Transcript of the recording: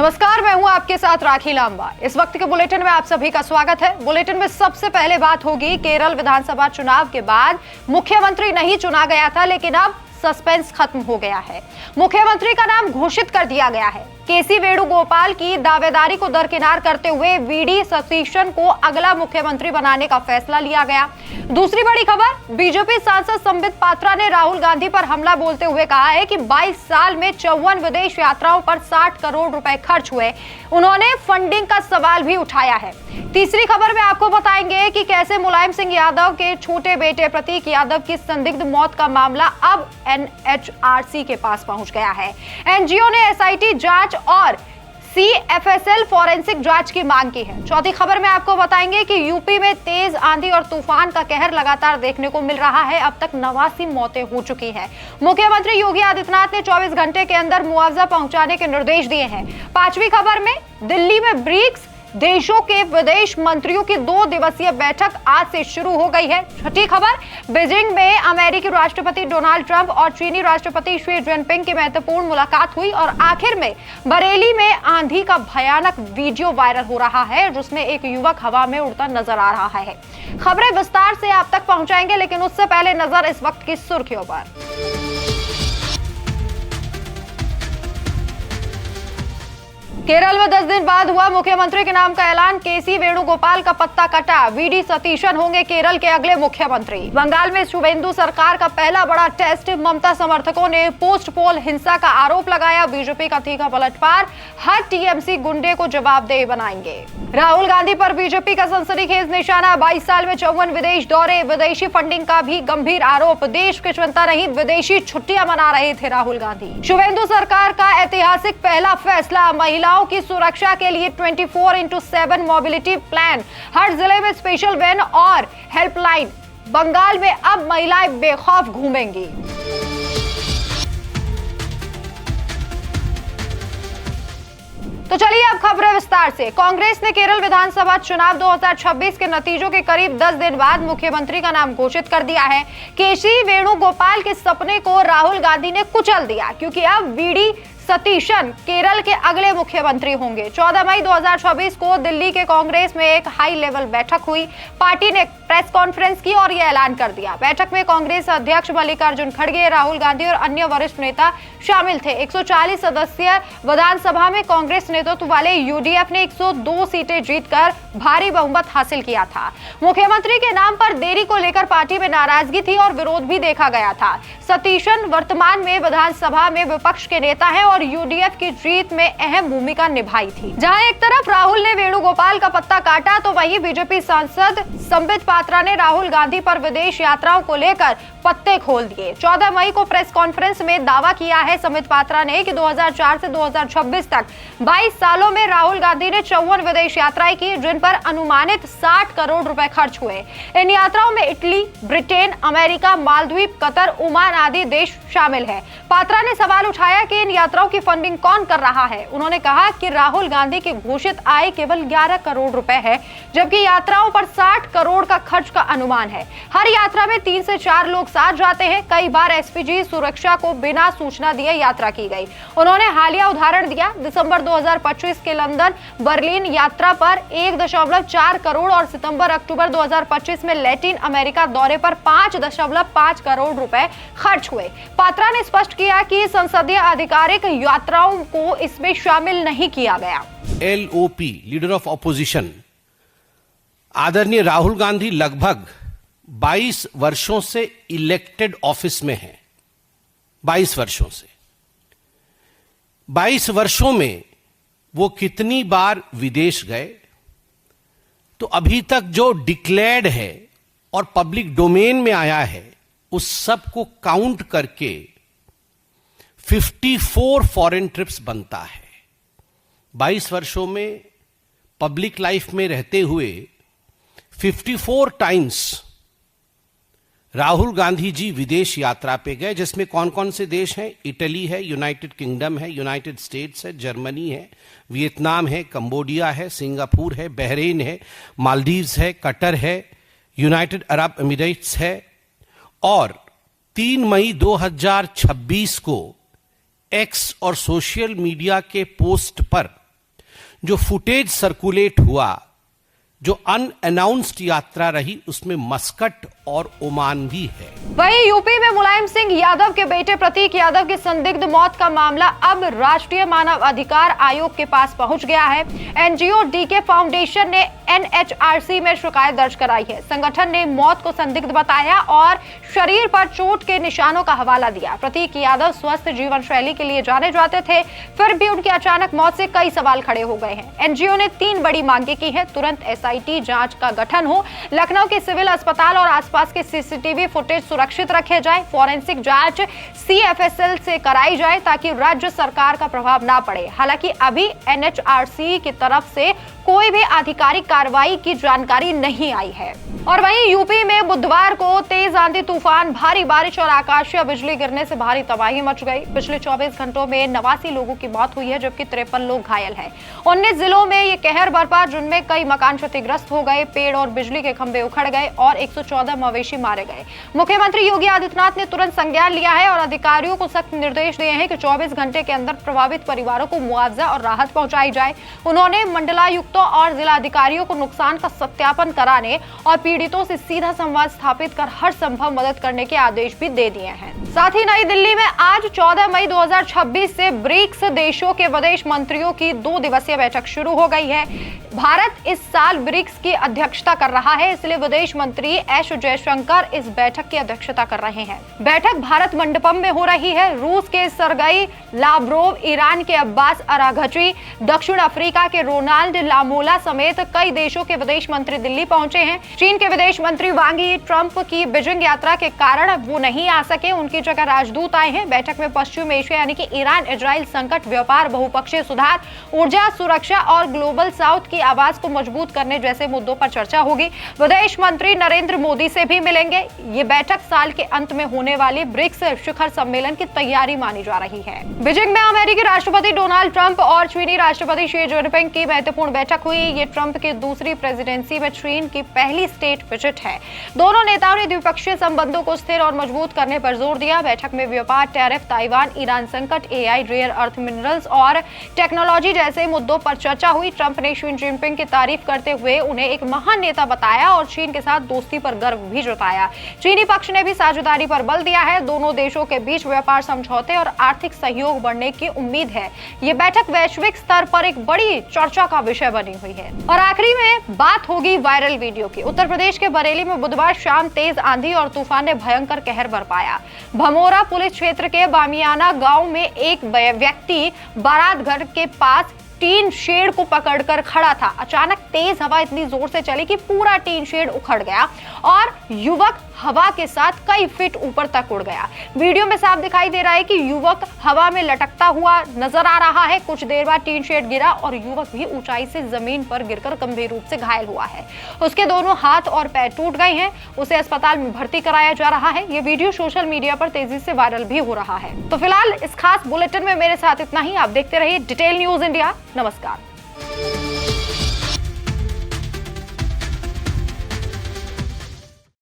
नमस्कार, मैं हूं आपके साथ राखी लांबा। इस वक्त के बुलेटिन में आप सभी का स्वागत है। बुलेटिन में सबसे पहले बात होगी केरल विधानसभा चुनाव के बाद मुख्यमंत्री नहीं चुना गया था, लेकिन अब सस्पेंस खत्म हो गया है। मुख्यमंत्री का नाम घोषित कर दिया गया है। केसी वेणुगोपाल की दावेदारी को दरकिनार करते हुए वीडी सतीशन को अगला मुख्यमंत्री बनाने का फैसला लिया गया। दूसरी बड़ी खबर, बीजेपी सांसद संबित पात्रा ने राहुल गांधी पर हमला बोलते हुए कहा है कि 22 साल में 54 विदेश यात्राओं पर 60 करोड़ रुपए खर्च हुए। उन्होंने फंडिंग का सवाल भी उठाया है। तीसरी खबर में आपको बताएंगे कि कैसे मुलायम सिंह यादव के छोटे बेटे प्रतीक यादव की संदिग्ध मौत का मामला अब एनएचआरसी के पास पहुंच गया है। एनजीओ ने एसआईटी जांच और सीएफएसएल फॉरेंसिक जांच की मांग की है। चौथी खबर में आपको बताएंगे कि यूपी में तेज आंधी और तूफान का कहर लगातार देखने को मिल रहा है। अब तक 89 मौतें हो चुकी हैं। मुख्यमंत्री योगी आदित्यनाथ ने 24 घंटे के अंदर मुआवजा पहुंचाने के निर्देश दिए हैं। पांचवी खबर में दिल्ली में ब्रिक्स देशों के विदेश मंत्रियों की 2 दिवसीय बैठक आज से शुरू हो गई है। छठी खबर, बीजिंग में अमेरिकी राष्ट्रपति डोनाल्ड ट्रंप और चीनी राष्ट्रपति शी जिनपिंग की महत्वपूर्ण मुलाकात हुई। और आखिर में बरेली में आंधी का भयानक वीडियो वायरल हो रहा है, जिसमें एक युवक हवा में उड़ता नजर आ रहा है। खबरें विस्तार से आप तक पहुंचाएंगे, लेकिन उससे पहले नजर इस वक्त की सुर्खियों पर। केरल में 10 दिन बाद हुआ मुख्यमंत्री के नाम का ऐलान। केसी वेणुगोपाल का पत्ता कटा। वीडी सतीशन होंगे केरल के अगले मुख्यमंत्री। बंगाल में शुभेंदु सरकार का पहला बड़ा टेस्ट। ममता समर्थकों ने पोस्ट पोल हिंसा का आरोप लगाया। बीजेपी का तीखा पलटवार, हर टीएमसी गुंडे को जवाबदेह बनाएंगे। राहुल गांधी पर बीजेपी का सनसनीखेज निशाना। 22 साल में 54 विदेश दौरे, विदेशी फंडिंग का भी गंभीर आरोप। देश की चिंता नहीं, विदेशी छुट्टियां मना रहे थे राहुल गांधी। शुभेंदु सरकार का ऐतिहासिक पहला फैसला, महिलाओं की सुरक्षा के लिए 24/7 मोबिलिटी प्लान। हर जिले में स्पेशल वैन और हेल्पलाइन। बंगाल में अब महिलाएं बेखौफ घूमेंगी। तो चलिए अब खबरें विस्तार से। कांग्रेस ने केरल विधानसभा चुनाव 2026 के नतीजों के करीब 10 दिन बाद मुख्यमंत्री का नाम घोषित कर दिया है। केसी वेणुगोपाल के सपने को राहुल गांधी ने कुचल दिया, क्योंकि अब वीडी सतीशन केरल के अगले मुख्यमंत्री होंगे। 14 मई 2024 को दिल्ली के कांग्रेस में एक हाई लेवल बैठक हुई। पार्टी ने प्रेस कॉन्फ्रेंस की और यह ऐलान कर दिया। बैठक में कांग्रेस अध्यक्ष मल्लिकार्जुन खड़गे, राहुल गांधी और अन्य वरिष्ठ नेता शामिल थे। 140 सदस्यीय विधानसभा में कांग्रेस नेतृत्व वाले यूडीएफ ने 102 सीटें जीतकर भारी बहुमत हासिल किया था। मुख्यमंत्री के नाम पर देरी को लेकर पार्टी में नाराजगी थी और विरोध भी देखा गया था। सतीशन वर्तमान में विधानसभा में विपक्ष के नेता हैं और यूडीएफ की जीत में अहम भूमिका निभाई थी। जहां एक तरफ राहुल ने वेणुगोपाल का पत्ता काटा, तो वहीं बीजेपी सांसद संबित पात्रा ने राहुल गांधी पर विदेश यात्राओं को लेकर पत्ते खोल दिए। 14 मई को प्रेस कॉन्फ्रेंस में दावा किया है संबित पात्रा ने कि 2004 से 2026 तक 22 सालों में राहुल गांधी ने 54 विदेश यात्राएं की, जिन पर अनुमानित 60 करोड़ रुपए खर्च हुए। इन यात्राओं में Italy, Britain, America, Maldives, Qatar, Oman आदि देश शामिल है। पात्रा ने सवाल उठाया कि इन यात्राओं की फंडिंग कौन कर रहा है। उन्होंने कहा कि राहुल गांधी की घोषित आय केवल 11 करोड़ रुपए है, जबकि यात्राओं पर 60 करोड़ का खर्च का अनुमान है। हर यात्रा में 3 से 4 लोग साथ जाते हैं। कई बार एसपीजी सुरक्षा को बिना सूचना दिए यात्रा की गई। उन्होंने हालिया उदाहरण दिया। दिसंबर 2025 के लंदन बर्लिन यात्रा पर 1.4 करोड़ और सितंबर-अक्टूबर 2025 में लैटिन अमेरिका दौरे पर 5.5 करोड़ रुपए खर्च हुए। पात्रा ने स्पष्ट किया कि संसदीय आधिकारिक यात्राओं को इसमें शामिल नहीं किया गया। एलओपी, लीडर ऑफ ऑपोजिशन, आदरणीय राहुल गांधी लगभग 22 वर्षों से इलेक्टेड ऑफिस में हैं। 22 वर्षों से 22 वर्षों में वो कितनी बार विदेश गए, तो अभी तक जो डिक्लेयर्ड है और पब्लिक डोमेन में आया है, उस सब को काउंट करके 54 फॉरेन ट्रिप्स बनता है। 22 वर्षों में पब्लिक लाइफ में रहते हुए 54 टाइम्स राहुल गांधी जी विदेश यात्रा पे गए, जिसमें कौन कौन से देश हैं? इटली है, यूनाइटेड किंगडम है, यूनाइटेड स्टेट्स है, जर्मनी है, वियतनाम है, कंबोडिया है, सिंगापुर है, बहरीन है, मालदीव्स है, कतर है, यूनाइटेड अरब एमिरेट्स है। और 3 मई 2026 को एक्स और सोशल मीडिया के पोस्ट पर जो फुटेज सर्कुलेट हुआ, जो अनअनाउंस्ड यात्रा रही, उसमें मस्कट और ओमान भी है। वहीं यूपी में मुलायम सिंह यादव के बेटे प्रतीक यादव की संदिग्ध मौत का मामला अब राष्ट्रीय मानव अधिकार आयोग के पास पहुंच गया है। एनजीओ डीके फाउंडेशन ने एनएचआरसी में शिकायत दर्ज कराई है। संगठन ने मौत को संदिग्ध बताया और शरीर पर चोट के निशानों का हवाला दिया। प्रतीक यादव स्वस्थ जीवन शैली के लिए जाने जाते थे, फिर भी उनकी अचानक मौत से कई सवाल खड़े हो गए हैं। एनजीओ ने 3 बड़ी मांगे की है। तुरंत एसआईटी जांच का गठन हो, लखनऊ के सिविल अस्पताल और आसपास के सीसीटीवी फुटेज सुरक्षित रखे जाए, फॉरेंसिक जांच सीएफएसएल से कराई जाए ताकि राज्य सरकार का प्रभाव ना पड़े। हालांकि अभी एनएचआरसी की तरफ से कोई भी आधिकारिक कार्रवाई की जानकारी नहीं आई है। और वहीं यूपी में बुधवार को तेज आंधी तूफान, भारी बारिश और आकाशीय बिजली गिरने से भारी तबाही मच गई। पिछले 24 घंटों में 89 लोगों की मौत हुई है, जबकि 53 लोग घायल हैं। 19 जिलों में ये कहर बरपा, जिनमें कई मकान क्षतिग्रस्त हो गए, पेड़ और बिजली के खंभे उखड़ गए और 114 मवेशी मारे गए। मुख्यमंत्री योगी आदित्यनाथ ने तुरंत संज्ञान लिया है और अधिकारियों को सख्त निर्देश दिए हैं कि 24 घंटे के अंदर प्रभावित परिवारों को मुआवजा और राहत पहुंचाई जाए। उन्होंने मंडलायुक्तों और जिला अधिकारियों को नुकसान का सत्यापन कराने और पीड़ितों से सीधा संवाद स्थापित कर हर संभव मदद करने के आदेश भी दे दिए हैं। साथ ही नई दिल्ली में आज 14 मई 2026 से ब्रिक्स देशों के विदेश मंत्रियों की 2 दिवसीय बैठक शुरू हो गई है। भारत इस साल ब्रिक्स की अध्यक्षता कर रहा है, इसलिए विदेश मंत्री एस जयशंकर इस बैठक की अध्यक्षता कर रहे हैं। बैठक भारत मंडपम में हो रही है। रूस के सरगई लाव्रोव, ईरान के अब्बास अराघची, दक्षिण अफ्रीका के रोनाल्ड लामोला समेत कई देशों के विदेश मंत्री दिल्ली पहुंचे हैं। चीन के विदेश मंत्री वांग यी ट्रंप की बीजिंग यात्रा के कारण वो नहीं आ सके, उनकी जगह राजदूत आए हैं। बैठक में पश्चिम एशिया यानी कि ईरान इजराइल संकट, व्यापार, बहुपक्षीय सुधार, ऊर्जा सुरक्षा और ग्लोबल साउथ की आवाज को मजबूत करने जैसे मुद्दों पर चर्चा होगी। विदेश मंत्री नरेंद्र मोदी से भी मिलेंगे। ये बैठक साल के अंत में होने वाली ब्रिक्स शिखर सम्मेलन की तैयारी मानी जा रही है। बीजिंग में अमेरिकी राष्ट्रपति डोनाल्ड ट्रंप और चीनी राष्ट्रपति शी जिनपिंग की महत्वपूर्ण बैठक हुई। ये ट्रंप की दूसरी प्रेसिडेंसी में चीन की पहली स्टेट विजिट है। दोनों नेताओं ने द्विपक्षीय संबंधों को स्थिर और मजबूत करने पर जोर दिया। बैठक में व्यापार, टैरिफ, ताइवान, ईरान संकट, एआई, रेयर अर्थ मिनरल्स और टेक्नोलॉजी जैसे मुद्दों पर चर्चा हुई। ट्रंप ने शी जिनपिंग की तारीफ करते हुए उन्हें एक महान नेता बताया और चीन के साथ दोस्ती पर गर्व भी जताया। चीनी पक्ष ने भी साझेदारी पर बल दिया है। दोनों देशों के बीच व्यापार समझौते और आर्थिक सहयोग बढ़ने की उम्मीद है। ये बैठक वैश्विक स्तर पर एक बड़ी चर्चा का विषय बनी हुई है। और आखिरी में बात होगी वायरल वीडियो की। उत्तर प्रदेश के बरेली में बुधवार शाम तेज आंधी और तूफान ने भयंकर कहर बरपाया। भमोरा पुलिस क्षेत्र के बामियाना गांव में एक व्यक्ति बारात घर के पास टीन शेड को पकड़कर खड़ा था। अचानक तेज हवा इतनी जोर से चली कि पूरा टीन शेड उखड़ गया और युवक हवा के साथ कई फीट ऊपर तक उड़ गया। वीडियो में साफ दिखाई दे रहा है कि युवक हवा में लटकता हुआ नजर आ रहा है। कुछ देर बाद टीन शेड गिरा और युवक भी ऊंचाई से जमीन पर गिरकर गंभीर रूप से घायल हुआ है। उसके दोनों हाथ और पैर टूट गए हैं। उसे अस्पताल में भर्ती कराया जा रहा है। ये वीडियो सोशल मीडिया पर तेजी से वायरल भी हो रहा है। तो फिलहाल इस खास बुलेटिन में मेरे साथ इतना ही। आप देखते रहिए डिटेल न्यूज इंडिया। नमस्कार।